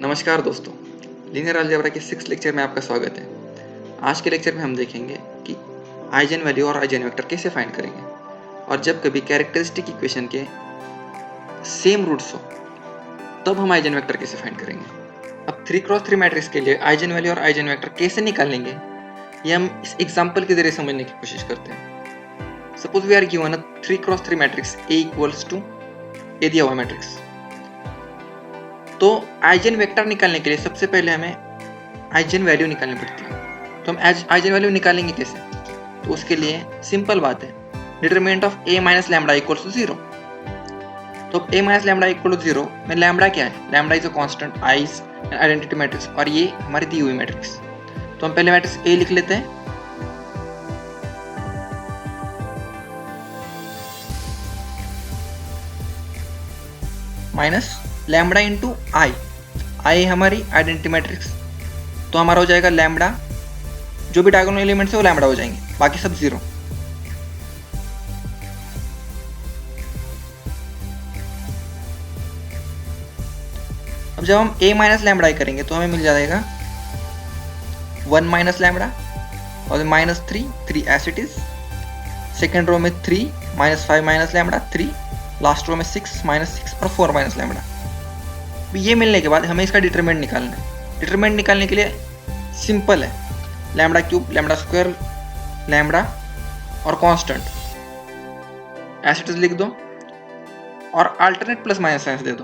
नमस्कार दोस्तों, linear algebra के 6th लेक्चर में आपका स्वागत है। आज के लेक्चर में हम देखेंगे कि आइजन वैल्यू और आइजन वेक्टर कैसे फाइंड करेंगे और जब कभी कैरेक्टरिस्टिक इक्वेशन के सेम रूट्स हो तब हम आइजन वेक्टर कैसे फाइंड करेंगे। अब 3x3 मैट्रिक्स के लिए आइजन वैल्यू और आइजन वेक्टर कैसे निकालेंगे ये हम इस एग्जाम्पल के जरिए समझने की कोशिश करते हैं। Suppose we are given a 3x3 matrix A equals to A दिया हुआ मैट्रिक्स। तो आइजन वेक्टर निकालने के लिए सबसे पहले हमें आइजन वैल्यू निकालनी पड़ती है। तो हम आइजन वैल्यू निकालेंगे कैसे? तो उसके लिए सिंपल बात है, determinant of a minus lambda equals to 0। तो a minus lambda equal to 0 में लैम्बडा क्या है? Lambda is a constant i is an identity matrix और ये हमारी दी हुई मैट्रिक्स। तो हम पहले मैट्रिक्स a लिख लेते हैं, माइनस लैम्बडा इंटू आई हमारी आइडेंटिटी मैट्रिक्स। तो हमारा हो जाएगा लैम्बडा, जो भी डायगोनल एलिमेंट्स है वो लैम्बडा हो जाएंगे, बाकी सब 0। अब जब हम a माइनस लैम्बडा आई करेंगे तो हमें मिल जाएगा 1 माइनस लैम्बडा और minus 3 as it is. Second row में 3 minus 5 minus lambda 3, last row में 6 माइनस 6 और 4 माइनस लैम्बडा। ये मिलने के बाद हमें इसका डिटरमिनेंट निकालना है। डिटरमिनेंट निकालने के लिए सिंपल है, lambda cube, lambda square, lambda और कांस्टेंट ऐसे इट लिख दो और अल्टरनेट प्लस माइनस साइंस दे दो।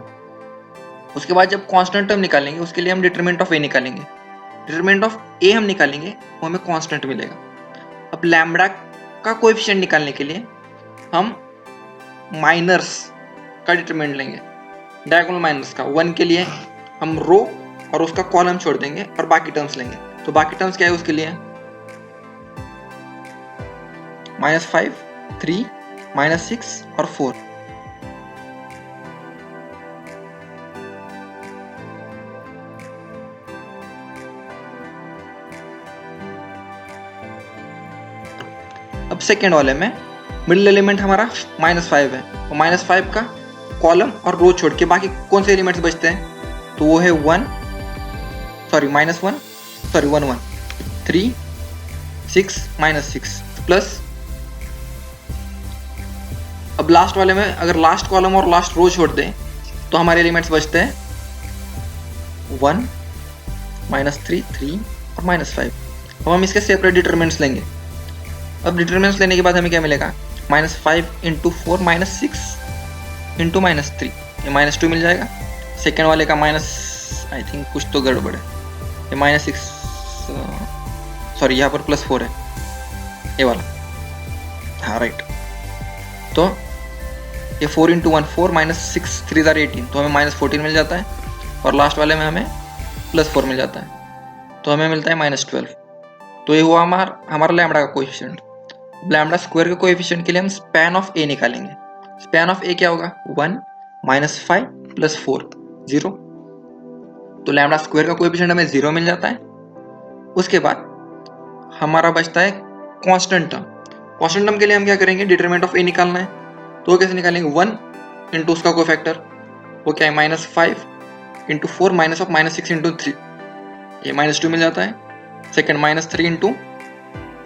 उसके बाद जब कांस्टेंट टर्म निकालेंगे उसके लिए हम डिटरमिनेंट ऑफ ए निकालेंगे। डिटरमिनेंट ऑफ ए हम निकालेंगे वो हमें कांस्टेंट मिलेगा। अब लैम्बडा का कोएफिशिएंट निकालने के लिए हम माइनर्स का डिटरमिनेंट लेंगे, डायगोनल माइनस का। 1 के लिए हम रो और उसका कॉलम छोड़ देंगे और बाकी टर्म्स लेंगे। तो बाकी टर्म्स क्या है उसके लिए? -5, 3, -6 और 4। अब सेकेंड वाले में मिडिल एलिमेंट हमारा -5 है, और -5 का कॉलम और रो छोड़ के बाकी कौन से एलिमेंट्स बचते हैं? तो वो है -1, 3, 6, -6 प्लस। अब लास्ट वाले में अगर लास्ट कॉलम और लास्ट रो छोड़ दें तो हमारे एलिमेंट्स बचते हैं 1, -3, 3 और -5। अब हम इसके सेपरेट डिटरमिनेंट्स लेंगे। अब डिटरमिनेंट्स लेने के बाद हमें क्या मिलेगा? -5 × 4 -6 इंटू -3, ये -2 मिल जाएगा। सेकेंड वाले का आई थिंक कुछ तो गड़बड़ है, ये -6 सॉरी यहाँ पर +4 है ये वाला, हाँ राइट। तो ये 4 × 1 4 -6 3 = 18, तो हमें -14 मिल जाता है और लास्ट वाले में हमें +4 मिल जाता है, तो हमें मिलता है -12। तो ये हुआ हमारा लैम्बडा का कोएफिशिएंट। लैम्बडा स्क्वायर के कोएफिशिएंट के लिए हम स्पैन ऑफ ए निकालेंगे। स्पैन ऑफ ए क्या होगा? 1 -5 + 4 0। तो लैम्बडा स्क्वायर का कोएफिशिएंट हमें 0 मिल जाता है। उसके बाद हमारा बचता है कांस्टेंट टर्म। कांस्टेंट टर्म के लिए हम क्या करेंगे? डिटरमिनेंट ऑफ ए निकालना है। तो वो कैसे निकालेंगे? 1 इंटू उसका कोफैक्टर, वो क्या है? -5 × 4 -6 × 3, ये -2 मिल जाता है। सेकेंड -3 ×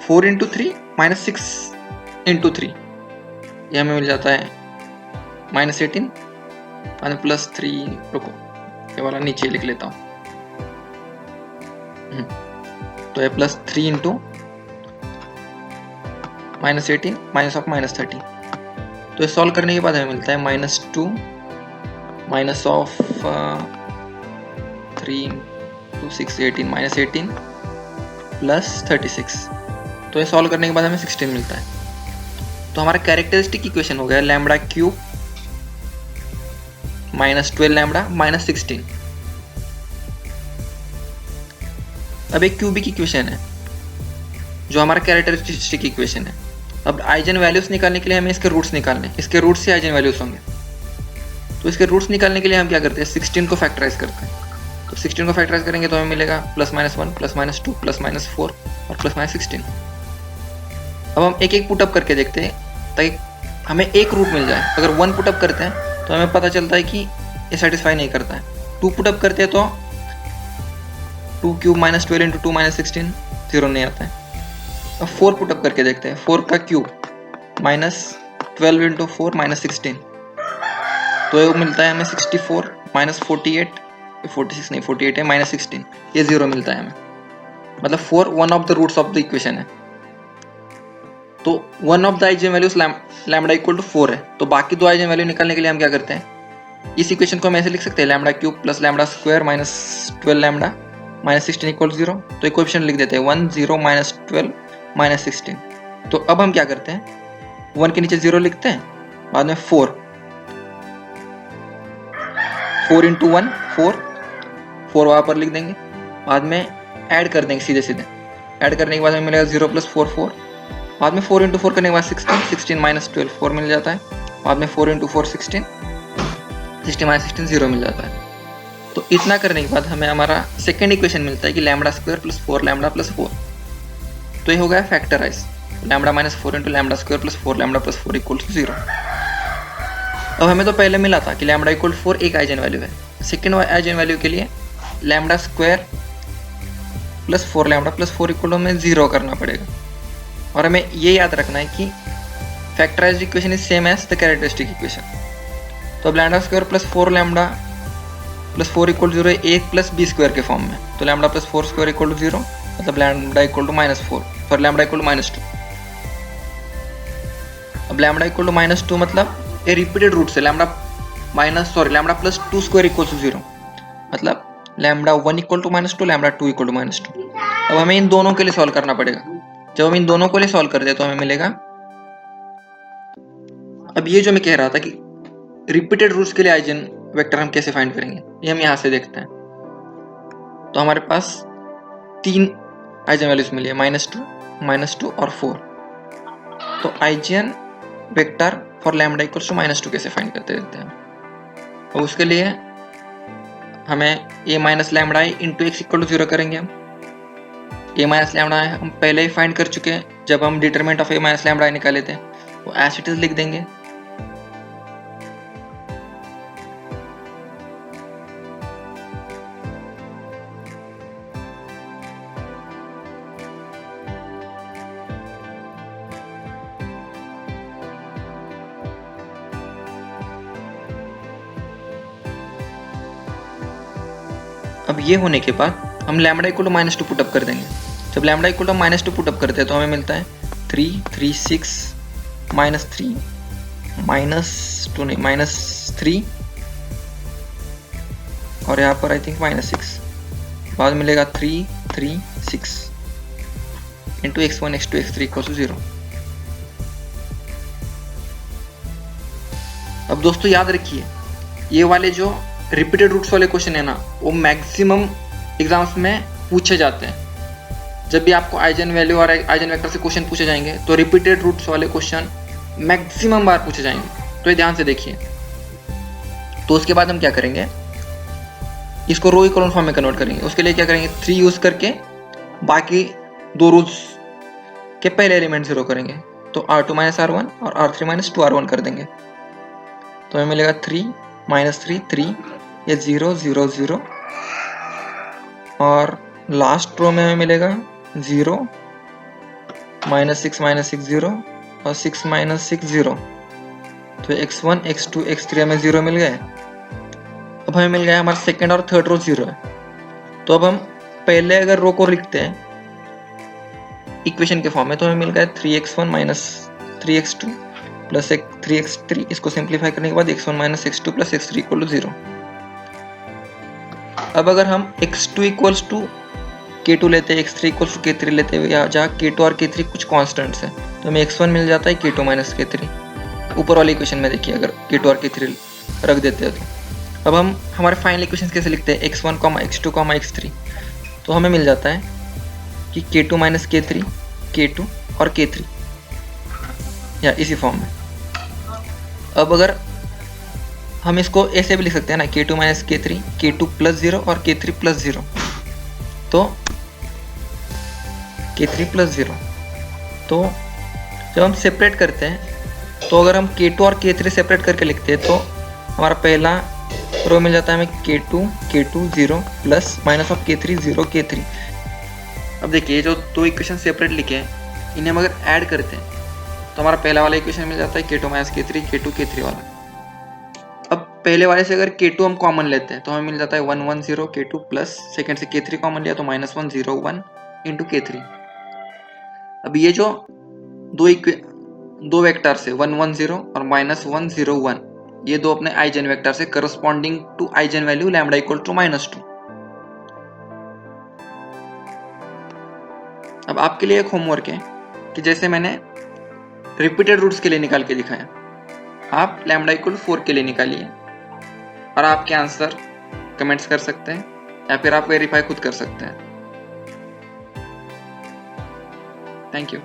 4 × 3 -6 × 3, ये हमें मिल जाता है -18 और +3। रुको ये वाला नीचे लिख लेता हूँ। तो ये +3 × -18 -30। तो ये सॉल्व करने के बाद हमें मिलता है -2 -3 × 6 18 -18 +36। तो ये सॉल्व करने के बाद हमें 16 मिलता है। तो हमारा कैरेक्टरिस्टिक इक्वेशन हो गया लैम्बडा क्यूब -12 लैम्बडा -16। अब एक क्यूबिक इक्वेशन है जो हमारा कैरेक्टरिस्टिक इक्वेशन है। अब आइजन वैल्यूज निकालने के लिए हमें इसके रूट्स निकालने हैं। इसके रूट्स से आइजन वैल्यूज होंगे। तो इसके रूट्स निकालने के लिए हम क्या करते हैं? 16 को फैक्टराइज करते हैं। तो 16 को फैक्टराइज करेंगे तो हमें मिलेगा +-1 +-2 +-4 और +-16। अब हम एक एक पुटअप करके देखते हैं ताकि हमें एक रूट मिल जाए। अगर 1 पुटअप करते हैं तो हमें पता चलता है कि ये सेटिस्फाई नहीं करता है। 2 पुटअप करते हैं तो 2 क्यूब माइनस 12 इंटू 2 माइनस 16 0 नहीं आता है। अब 4 पुटअप करके देखते हैं। 4 का क्यूब माइनस 12 इंटू 4 माइनस 16, तो ये मिलता है हमें 64 माइनस 48, 46 नहीं 48 है, माइनस 16, ये 0 मिलता है हमें। मतलब 4 one of the roots of the equation है। तो one of the eigenvalues lambda equal to 4 है, तो बाकी दो आइजेन वैल्यू निकालने के लिए हम क्या करते हैं, इस इक्वेशन को हम ऐसे लिख सकते हैं, lambda cube plus lambda square minus 12 lambda minus 16 equal 0। तो एक कोएफिशिएंट लिख देते हैं 1 0 माइनस 12 माइनस 16। तो अब हम क्या करते हैं, 1 के नीचे 0 लिखते हैं, बाद में 4 इंटू 1 4 वहाँ पर लिख देंगे, बाद में ऐड कर देंगे सीधे सीधे। ऐड करने के बाद हमें मिलेगा 0 प्लस 4 4, बाद में 4 इंटू 4 करने के बाद 16 माइनस 12 4 मिल जाता है, बाद में 4 इंटू 4 16 माइनस 16 0 मिल जाता है। तो इतना करने के बाद हमें हमारा सेकेंड इक्वेशन मिलता है कि lambda square plus 4 lambda plus 4। तो ये हो गया factorise, lambda minus 4 into lambda square plus 4 lambda plus 4 equal to 0। अब हमें तो पहले मिला था कि लैम्डा इक्वल 4 एक आइजेन वैल्यू है। सेकेंड आइजेन वैल्यू के लिए lambda square plus 4 lambda plus 4 equal to हमें 0 करना पड़ेगा। और हमें ये याद रखना है कि factorised equation is same as the characteristic equation. तो अब lambda square plus 4 lambda plus 4 equal to 0 1 plus B square के फॉर्म में। तो lambda plus 4 square equal to 0, मतलब lambda equal to minus 4, sorry lambda equal to minus 2। अब lambda equal to minus 2 मतलब ये repeated root से lambda lambda plus 2 square equal to 0, मतलब lambda 1 equal to minus 2 lambda 2 equal to minus 2। अब हमें इन दोनों के लिए सॉल्व करना पड़ेगा। जब हम इन दोनों के लिए सॉल्व करते हैं तो हमें मिलेगा, अब ये जो मैं कह रहा था कि रिपीटेड रूट्स के लिए आइजेन वेक्टर हम कैसे फाइंड करेंगे, ये हम यहाँ से देखते हैं। तो हमारे पास 3 आइजेन वैल्यूज मिली है, -2 और 4। तो eigenvector for lambda equals to -2 कैसे फाइंड करते रहते हैं। और उसके लिए हमें a minus lambda I into x equal to 0 करेंगे। हम a माइनस लैम्डा आई हम पहले ही फाइंड कर चुके हैं जब हम determinant of a minus lambda I निकाले थे, वो एज इट इज लिख देंगे। अब ये होने के बाद हम लैम्डा इक्वल टू -2 पुटअप कर देंगे। जब लैम्डा इक्वल टू -2 पुटअप करते हैं तो हमें मिलता है 3 3 6 -3 -2 नहीं -3 और यहाँ पर आई थिंक -6, बाद मिलेगा 3 3 6 into x1 x2 x3 equal to 0। अब दोस्तों याद रखिए, ये वाले जो रिपीटेड रूट्स वाले क्वेश्चन है ना, वो मैक्सिमम एग्जाम्स में पूछे जाते हैं। जब भी आपको आइजेन वैल्यू और आइजेन वेक्टर से क्वेश्चन पूछे जाएंगे तो रिपीटेड रूट्स वाले क्वेश्चन मैक्सिमम बार पूछे जाएंगे। तो ये ध्यान से देखिए। तो उसके बाद हम क्या करेंगे, इसको रो इकोलन फॉर्म में कन्वर्ट करेंगे। उसके लिए क्या करेंगे, 3 यूज करके बाकी 2 रूट्स के पहले एलिमेंट 0 करेंगे। तो r2 - r1 और r3 - 2r1 कर देंगे। तो हमें मिलेगा 3 -3 3, ये 0 0 0 और लास्ट रो में हमें मिलेगा 0 -6 -6 0 और 6 -6 0। तो x1 x2 x3 हमें 0 मिल गए। अब हमें मिल गया हमारा सेकेंड और थर्ड रो 0 है। तो अब हम पहले अगर रो को लिखते हैं इक्वेशन के फॉर्म में तो हमें मिल गया 3x1 - 3x2 प्लस 3x3। इसको सिंप्लीफाई करने के बाद x1 - x2 plus x3 equal to 0। अब अगर हम x2 इक्वल्स टू k2 लेते हैं, x3 इक्वल्स टू k3 लेते हैं, या जहाँ k2 और k3 कुछ कॉन्स्टेंट्स हैं, तो हमें x1 मिल जाता है k2 - k3। ऊपर वाली इक्वेशन में देखिए अगर k2 और k3 रख देते हैं तो अब हम हमारे फाइनल इक्वेशन कैसे लिखते हैं, x1, x2, x3। तो हमें मिल जाता है कि k2 - k3 k2 और k3, या इसी फॉर्म में। अब अगर हम इसको ऐसे भी लिख सकते हैं ना, k2 - k3 k2 + 0 और k3 + 0। तो k3 + 0, तो जब हम सेपरेट करते हैं तो अगर हम k2 और k3 सेपरेट करके लिखते हैं तो हमारा पहला और वो मिल जाता है हमें k2 0 plus minus of k3 0 k3। अब देखिए जो दो इक्वेशन सेपरेट लिखे हैं इन्हें हम अगर ऐड करते हैं तो हमारा पहला वाला इक्वेशन मिल जाता है k2 minus k3 k2 k3 वाला। अब पहले वाले से अगर k2 हम कॉमन लेते हैं तो हमें मिल जाता है 1 1 0 k2 प्लस सेकेंड से k3 कॉमन लिया तो माइनस 1 0 1 इंटू k3। अब ये जो दो वेक्टर से 1 1 0 और माइनस 1 0 1 ये दो अपने आइजन वेक्टर से corresponding to eigenvalue lambda equal to -2। अब आपके लिए एक होमवर्क है कि जैसे मैंने रिपीटेड रूट्स के लिए निकाल के दिखाया, आप लैम्डा इक्वल 4 के लिए निकालिए और आपके आंसर कमेंट्स कर सकते हैं या फिर आप वेरीफाई खुद कर सकते हैं। Thank you.